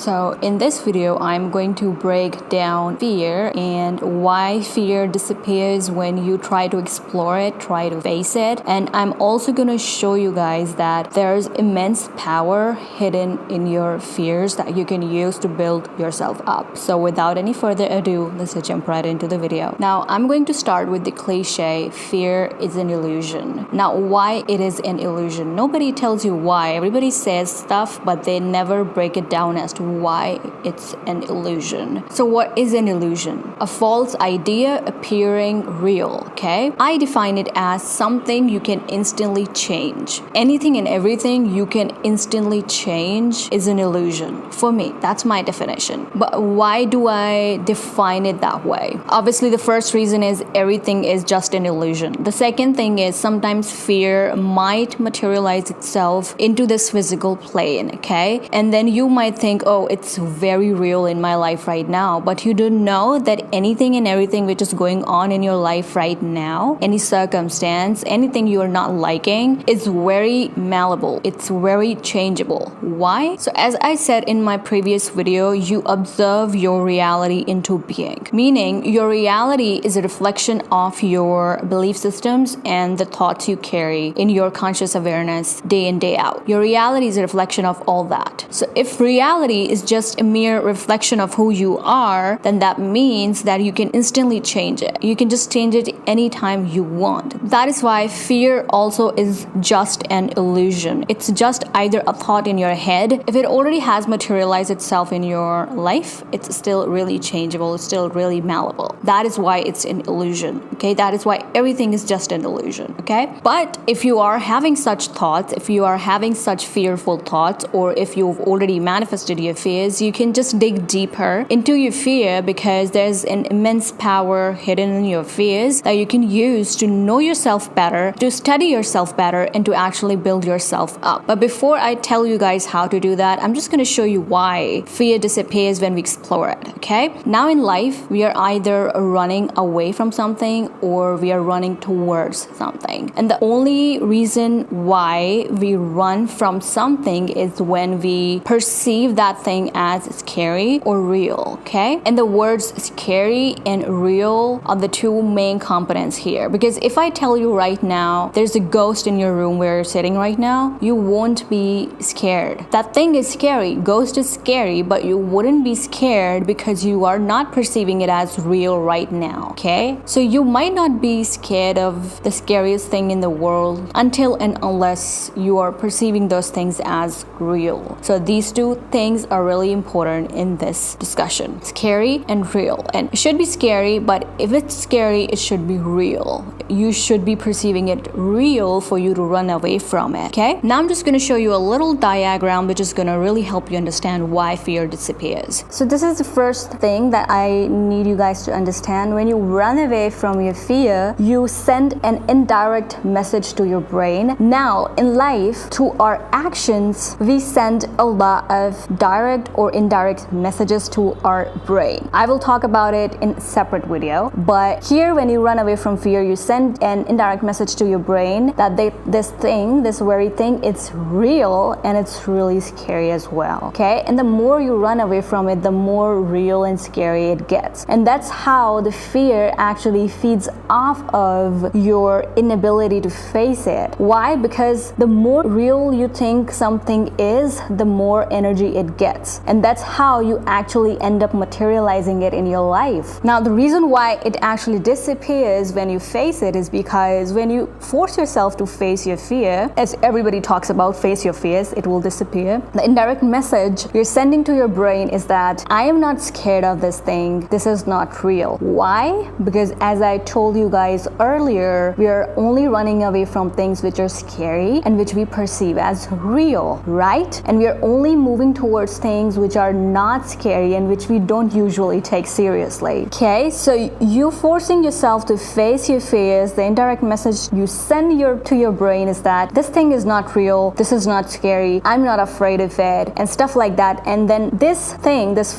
So in this video, I'm going to break down fear and why fear disappears when you try to explore it, try to face it. And I'm also going to show you guys that there's immense power hidden in your fears that you can use to build yourself up. So without any further ado, let's jump right into the video. Now, I'm going to start with the cliche, fear is an illusion. Now, why it is an illusion? Nobody tells you why. Everybody says stuff, but they never break it down as to why it's an illusion. So what is an illusion? A false idea appearing real, okay? I define it as something you can instantly change. Anything and everything you can instantly change is an illusion. For me, that's my definition. But why do I define it that way? Obviously, the first reason is everything is just an illusion. The second thing is sometimes fear might materialize itself into this physical plane, okay? And then you might think, oh, it's very real in my life right now, but you don't know that anything and everything which is going on in your life right now, any circumstance, anything you are not liking, is very malleable. It's very changeable. Why? So as I said in my previous video, you observe your reality into being, meaning your reality is a reflection of your belief systems and the thoughts you carry in your conscious awareness day in, day out. Your reality is a reflection of all that. So if reality is just a mere reflection of who you are, then that means that you can instantly change it. You can just change it anytime you want. That is why fear also is just an illusion. It's just either a thought in your head. If it already has materialized itself in your life, it's still really changeable. It's still really malleable. That is why it's an illusion. Okay, that is why everything is just an illusion. Okay, but if you are having such thoughts, if you are having such fearful thoughts, or if you've already manifested your fears, you can just dig deeper into your fear, because there's an immense power hidden in your fears that you can use to know yourself better, to study yourself better, and to actually build yourself up. But before I tell you guys how to do that, I'm just going to show you why fear disappears when we explore it. Okay, now in life we are either running away from something or we are running towards something, and the only reason why we run from something is when we perceive that thing as scary or real. Okay, and the words scary and real are the two main components here, because if I tell you right now there's a ghost in your room where you're sitting right now, you won't be scared. That thing is scary, ghost is scary, but you wouldn't be scared because you are not perceiving it as real right now. Okay, so you might not be scared of the scariest thing in the world until and unless you are perceiving those things as real. So these two things are really important in this discussion: scary and real. And it should be scary, but if it's scary, it should be real. You should be perceiving it real for you to run away from it. Okay, now I'm just going to show you a little diagram which is going to really help you understand why fear disappears. So this is the first thing that I need you guys to understand. When you run away from your fear, you send an indirect message to your brain. Now in life, to our actions, we send a lot of direct or indirect messages to our brain. I will talk about it in a separate video, but here when you run away from fear, you send an indirect message to your brain that this very thing, it's real and it's really scary as well. Okay, and the more you run away from it, the more real and scary it gets. And that's how the fear actually feeds off of your inability to face it. Why? Because the more real you think something is, the more energy it gets. And that's how you actually end up materializing it in your life. Now, the reason why it actually disappears when you face it is because when you force yourself to face your fear, as everybody talks about, face your fears, it will disappear. The indirect message you're sending to your brain is that I am not scared of this thing. This is not real. Why? Because as I told you guys earlier, we are only running away from things which are scary and which we perceive as real, right? And we are only moving towards things which are not scary and which we don't usually take seriously. Okay, so you forcing yourself to face your fears, the indirect message you send to your brain is that this thing is not real, this is not scary, I'm not afraid of it, and stuff like that. And then this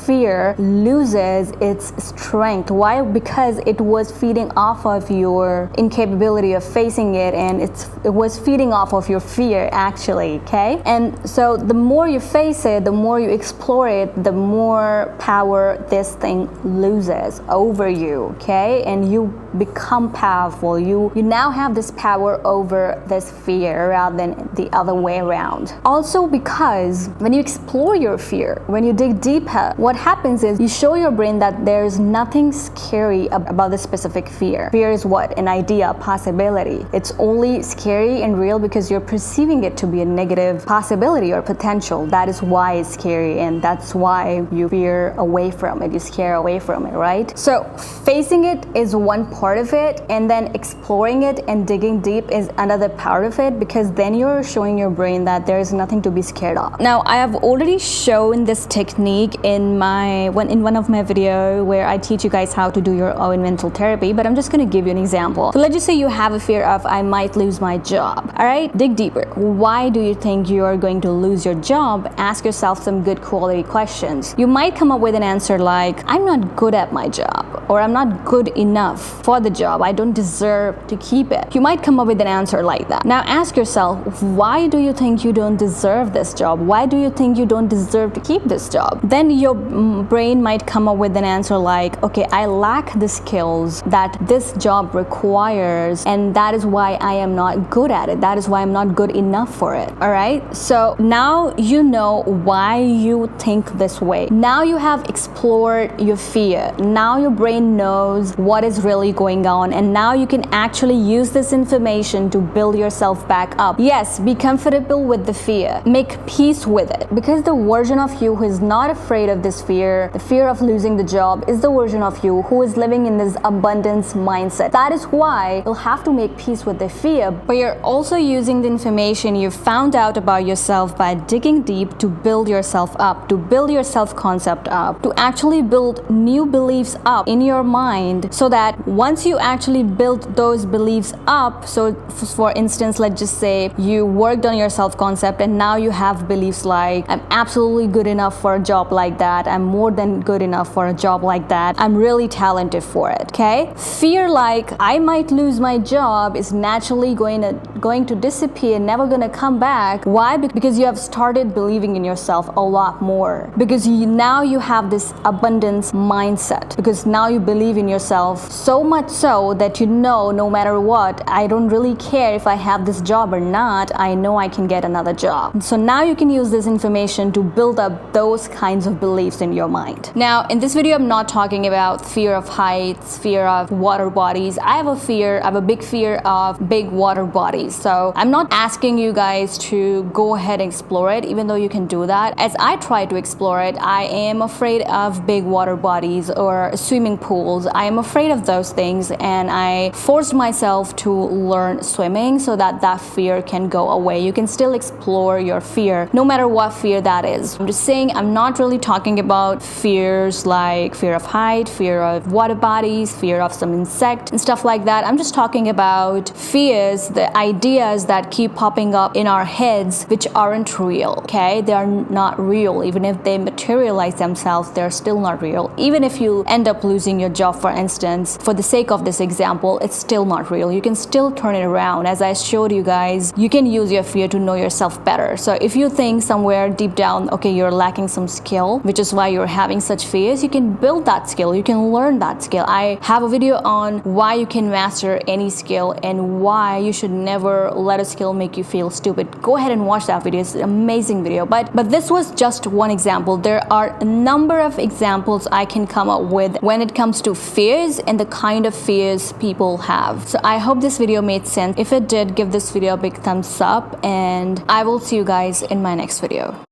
fear loses its strength. Why? Because it was feeding off of your incapability of facing it, and it was feeding off of your fear actually, okay? And so the more you face it, the more you explore it, the more power this thing loses over you, okay? And you become powerful. You now have this power over this fear rather than the other way around. Also, because when you explore your fear, when you dig deeper, what happens is you show your brain that there's nothing scary about this specific fear. Fear is what? An idea, a possibility. It's only scary and real because you're perceiving it to be a negative possibility or potential. That is why it's scary, and that's why you fear away from it, you scare away from it, right? So facing it is one part of it, and then exploring it and digging deep is another part of it, because then you're showing your brain that there is nothing to be scared of. Now, I have already shown this technique in one of my videos where I teach you guys how to do your own mental therapy, but I'm just going to give you an example. So let's just say you have a fear of I might lose my job. All right, dig deeper. Why do you think you are going to lose your job? Ask yourself some good quality questions. You might come up with an answer like, I'm not good at my job, or I'm not good enough for the job. I don't deserve to keep it. You might come up with an answer like that. Now ask yourself, why do you think you don't deserve this job? Why do you think you don't deserve to keep this job? Then your brain might come up with an answer like, okay, I lack the skills that this job requires, and that is why I am not good at it. That is why I'm not good enough for it. All right, so now you know why you think this way. Now you have explored your fear. Now your brain knows what is really going on, and now you can actually use this information to build yourself back up. Yes, be comfortable with the fear. Make peace with it, because the version of you who is not afraid of this fear, the fear of losing the job, is the version of you who is living in this abundance mindset. That is why you'll have to make peace with the fear, but you're also using the information you found out about yourself by digging deep to build yourself up, to build your self-concept up, to actually build new beliefs up in your mind, so that once you actually build those beliefs up, so for instance, let's just say you worked on your self-concept and now you have beliefs like, I'm absolutely good enough for a job like that, I'm more than good enough for a job like that, I'm really talented for it, okay? Fear like, I might lose my job is naturally going to disappear, never gonna come back. Why? Because you have started believing in yourself a lot more, because now you have this abundance mindset, because now you believe in yourself so much so that you know, no matter what, I don't really care if I have this job or not, I know I can get another job. So now you can use this information to build up those kinds of beliefs in your mind. Now, in this video, I'm not talking about fear of heights, fear of water bodies. I have a big fear of big water bodies. So I'm not asking you guys to go ahead and explore it, even though you can do that. As I try to explore it, I am afraid of big water bodies or swimming pools. I am afraid of those things, and I forced myself to learn swimming so that fear can go away. You can still explore your fear, no matter what fear that is. I'm just saying, I'm not really talking about fears like fear of height, fear of water bodies, fear of some insect and stuff like that. I'm just talking about fears, the ideas that keep popping up in our heads which aren't real, okay? They are not real. Even if they materialize themselves, they're still not real. Even if you end up losing your job, for instance, for the sake of this example, it's still not real. You can still turn it around. As I showed you guys, you can use your fear to know yourself better. So if you think somewhere deep down, okay, you're lacking some skill, which is why you're having such fears, you can build that skill. You can learn that skill. I have a video on why you can master any skill and why you should never let a skill make you feel stupid. Go ahead and watch that video. It's an amazing video. But this was just one example. There are a number of examples I can come up with when it comes to fears and the kind of fears people have. So I hope this video made sense. If it did, give this video a big thumbs up, and I will see you guys in my next video.